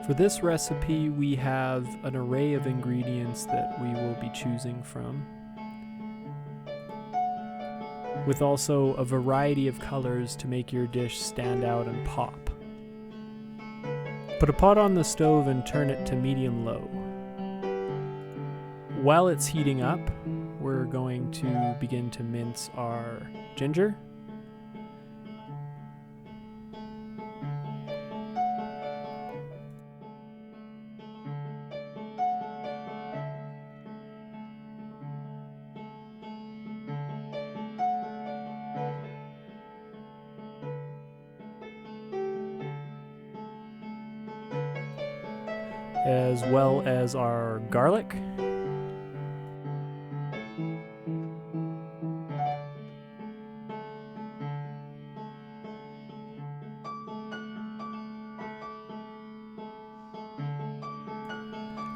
For this recipe, we have an array of ingredients that we will be choosing from, with also a variety of colors to make your dish stand out and pop. Put a pot on the stove and turn it to medium-low. While it's heating up, we're going to begin to mince our ginger. As well as our garlic.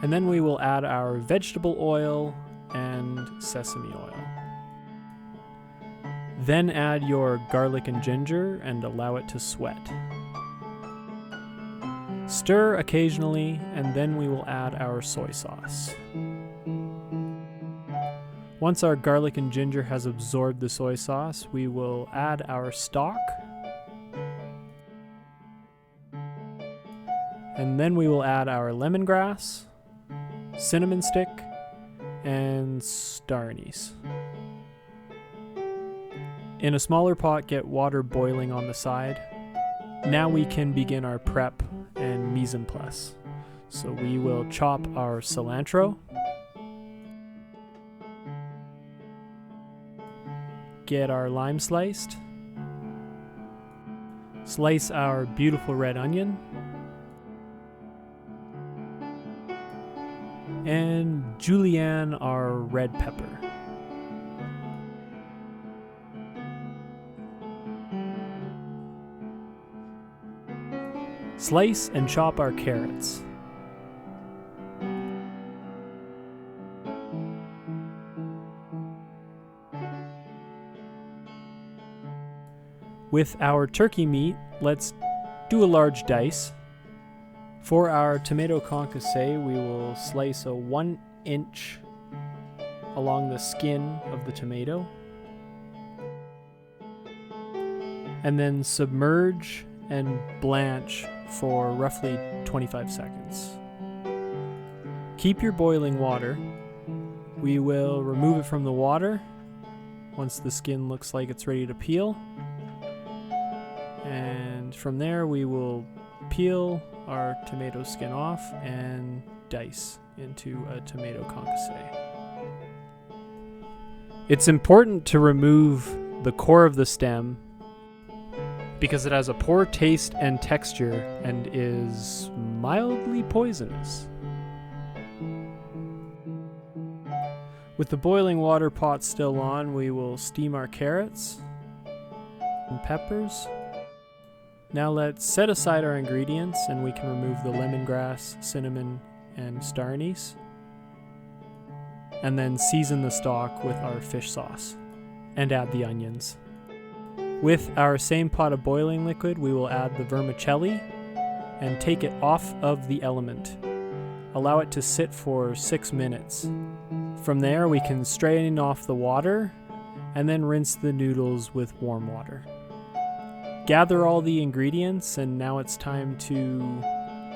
And then we will add our vegetable oil and sesame oil. Then add your garlic and ginger and allow it to sweat. Stir occasionally, and then we will add our soy sauce. Once our garlic and ginger has absorbed the soy sauce, we will add our stock. And then we will add our lemongrass, cinnamon stick, and star anise. In a smaller pot, get water boiling on the side. Now we can begin our prep and mise en place. So we will chop our cilantro, get our lime sliced, slice our beautiful red onion, and julienne our red pepper. Slice and chop our carrots. With our turkey meat, let's do a large dice. For our tomato concassé, we will slice a 1 inch along the skin of the tomato, and then submerge and blanch for roughly 25 seconds. Keep your boiling water. We will remove it from the water once the skin looks like it's ready to peel. And from there we will peel our tomato skin off and dice into a tomato concassé. It's important to remove the core of the stem because it has a poor taste and texture and is mildly poisonous. With the boiling water pot still on, we will steam our carrots and peppers. Now let's set aside our ingredients and we can remove the lemongrass, cinnamon, and star anise. And then season the stock with our fish sauce and add the onions. With our same pot of boiling liquid, we will add the vermicelli and take it off of the element. Allow it to sit for 6 minutes. From there, we can strain off the water and then rinse the noodles with warm water. Gather all the ingredients, and now it's time to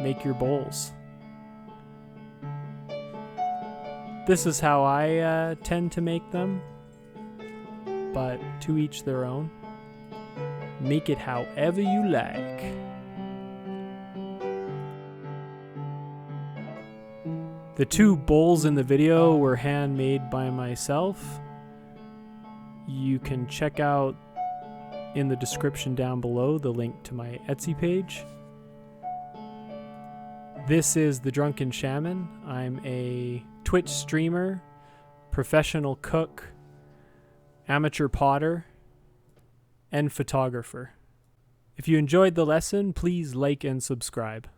make your bowls. This is how I tend to make them, but to each their own. Make it however you like. The 2 bowls in the video were handmade by myself. You can check out in the description down below the link to my Etsy page. This is The Drunken Shaman. I'm a Twitch streamer, professional cook, amateur potter, and photographer. If you enjoyed the lesson, please like and subscribe.